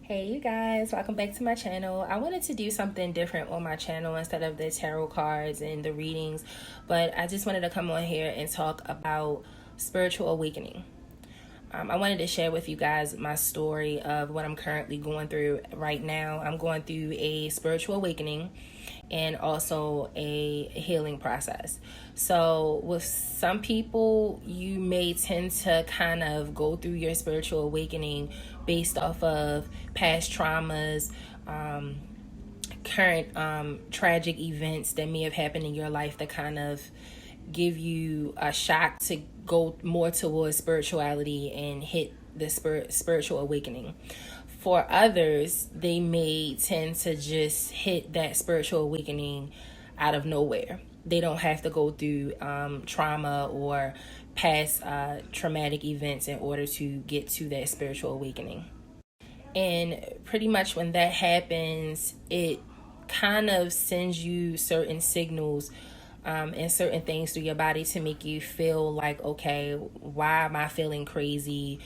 Hey you guys, welcome back to my channel. I wanted to do something different on my channel instead of the tarot cards and the readings, but I just wanted to come on here and talk about spiritual awakening. I wanted to share with you guys my story of what I'm currently going through right now. I'm going through a spiritual awakening and also a healing process. So with some people, you may tend to kind of go through your spiritual awakening based off of past traumas, current tragic events that may have happened in your life that kind of give you a shock to go more towards spirituality and hit the spiritual awakening. For others, they may tend to just hit that spiritual awakening out of nowhere. They don't have to go through trauma or past traumatic events in order to get to that spiritual awakening. And pretty much when that happens, it kind of sends you certain signals and certain things through your body to make you feel like, okay, why am I feeling crazy?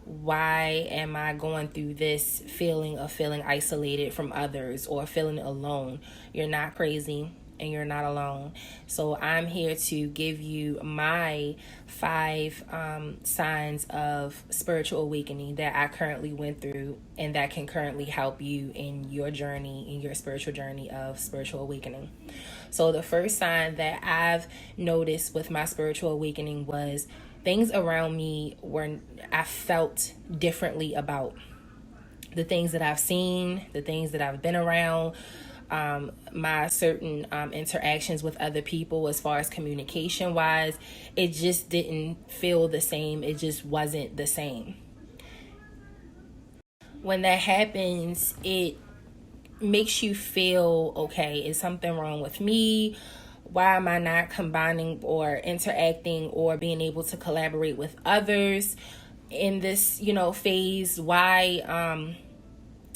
Why am I going through this feeling of feeling isolated from others or feeling alone? You're not crazy and you're not alone. So I'm here to give you my 5 signs of spiritual awakening that I currently went through and that can currently help you in your journey, in your spiritual journey of spiritual awakening. So the first sign that I've noticed with my spiritual awakening was things around me were I felt differently about. The things that I've seen, the things that I've been around, my certain interactions with other people as far as communication wise, it just didn't feel the same. It just wasn't the same. When that happens, it makes you feel, okay, is something wrong with me? Why am I not combining or interacting or being able to collaborate with others in this, phase? Why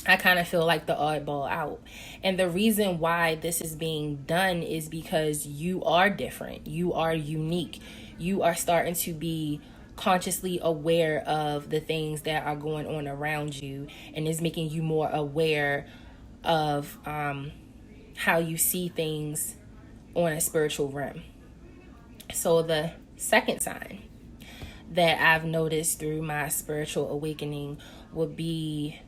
I kind of feel like the oddball out. And the reason why this is being done is because you are different. You are unique. You are starting to be consciously aware of the things that are going on around you, and is making you more aware of how you see things on a spiritual realm. So the second sign that I've noticed through my spiritual awakening would be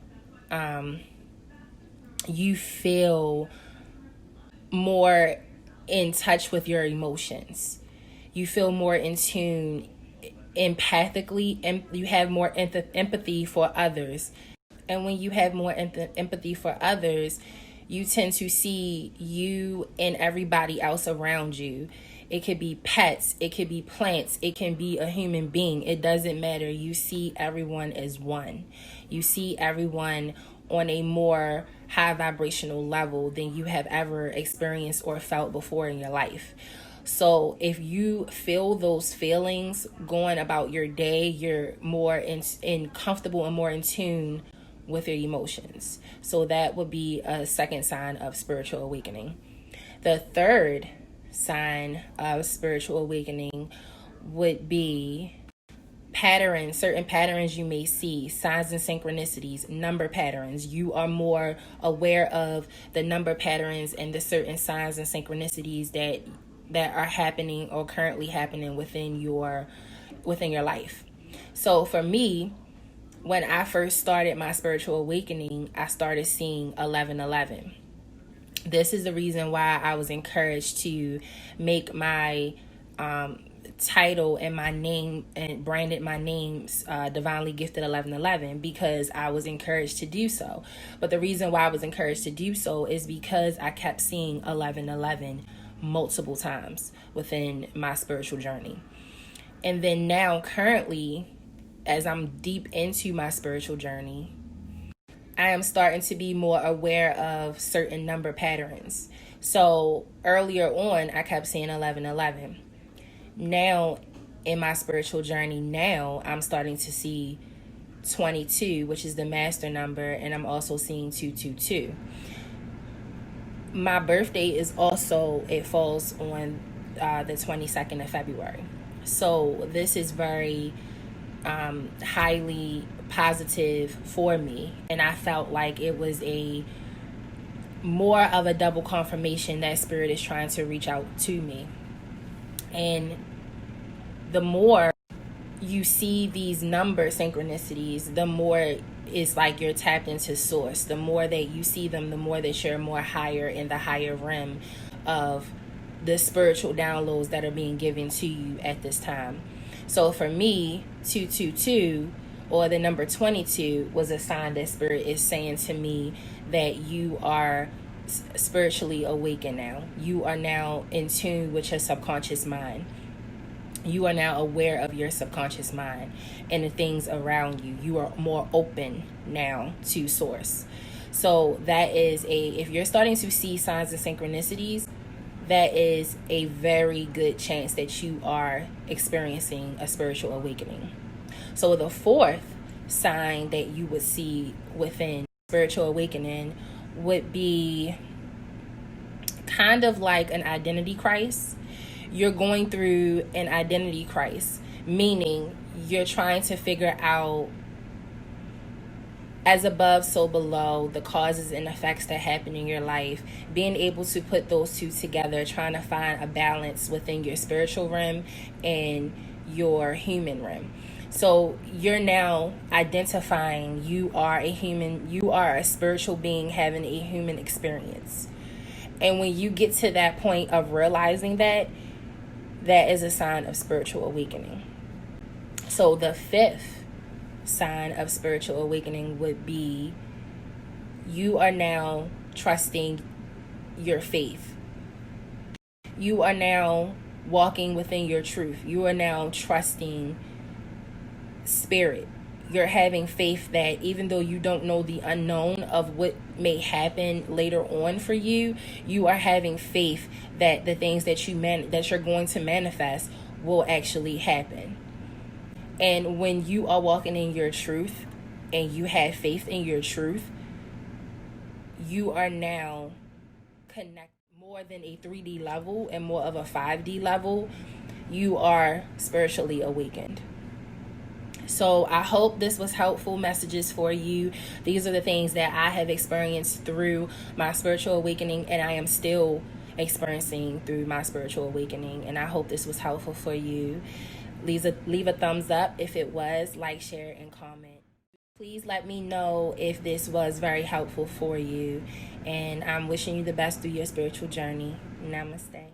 you feel more in touch with your emotions. You feel more in tune empathically, and you have more empathy for others. And when you have more empathy for others, you tend to see you and everybody else around you. It could be pets, it could be plants, it can be a human being. It doesn't matter. You see everyone as one. You see everyone on a more high vibrational level than you have ever experienced or felt before in your life. So if you feel those feelings going about your day, you're more in comfortable and more in tune with your emotions. So that would be a second sign of spiritual awakening. The third sign of spiritual awakening would be patterns, certain patterns you may see, signs and synchronicities, number patterns. You are more aware of the number patterns and the certain signs and synchronicities that are happening or currently happening within your life. So for me, when I first started my spiritual awakening, I started seeing 1111. This is the reason why I was encouraged to make my title and my name and branded my names Divinely Gifted 1111, because I was encouraged to do so. But the reason why I was encouraged to do so is because I kept seeing 1111 multiple times within my spiritual journey. And then now currently, as I'm deep into my spiritual journey, I am starting to be more aware of certain number patterns. So earlier on, I kept saying 1111. Now, in my spiritual journey now, I'm starting to see 22, which is the master number, and I'm also seeing 222. My birthday is also, it falls on the 22nd of February. So this is very highly positive for me, and I felt like it was a more of a double confirmation that spirit is trying to reach out to me. And the more you see these number synchronicities, the more it's like you're tapped into source. The more that you see them, the more that you're more higher in the higher realm of the spiritual downloads that are being given to you at this time. So for me, 222 or the number 22 was a sign that spirit is saying to me that you are spiritually awakened now. You are now in tune with your subconscious mind. You are now aware of your subconscious mind and the things around you. You are more open now to source. So that is if you're starting to see signs of synchronicities, that is a very good chance that you are experiencing a spiritual awakening. So the fourth sign that you would see within spiritual awakening would be kind of like an identity crisis. You're going through an identity crisis, meaning you're trying to figure out, as above, so below, the causes and effects that happen in your life, being able to put those two together, trying to find a balance within your spiritual realm and your human realm. So you're now identifying you are a human, you are a spiritual being having a human experience. And when you get to that point of realizing that, that is a sign of spiritual awakening. So the fifth sign of spiritual awakening would be you are now trusting your faith. You are now walking within your truth. You are now trusting spirit. You're having faith that even though you don't know the unknown of what may happen later on for you, you are having faith that the things that you're going to manifest will actually happen. And when you are walking in your truth and you have faith in your truth, you are now connected more than a 3D level and more of a 5D level. You are spiritually awakened. So I hope this was helpful messages for you. These are the things that I have experienced through my spiritual awakening, and I am still experiencing through my spiritual awakening. And I hope this was helpful for you. Leave a thumbs up if it was, like, share, and comment. Please let me know if this was very helpful for you. And I'm wishing you the best through your spiritual journey. Namaste.